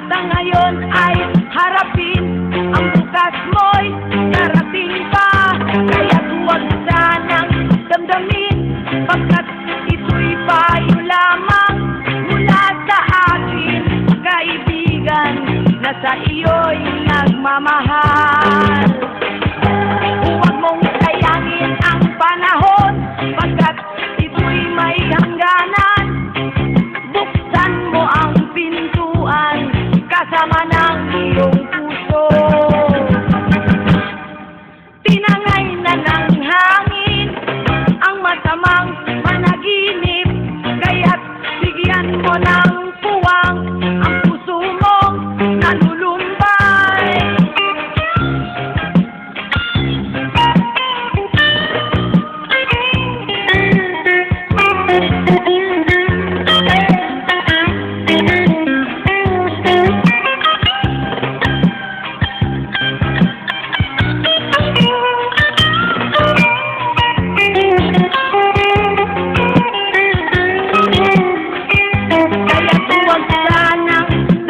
At ang ngayon ay harapin, ang bukas mo'y darating pa. Kaya't huwag sanang damdamin, pagkat ito'y payo lamang mula sa akin, kaibigan, na sa iyo'y nagmamahal. Huwag mong sayangin ang panahon, pagkat ito'y may hangganan. Buksan mo ang pintuan, kasama ng iyong puso. Tinangay na ng hangin ang masamang managinip, kaya't bigyan mo ng puwang ang puso mong nalulumbay.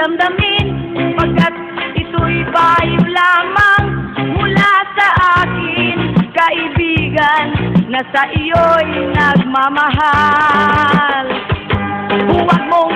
Damdamin, pagkat ito'y payo lamang mula sa akin, kaibigan, na sa iyo'y nagmamahal. Huwag mong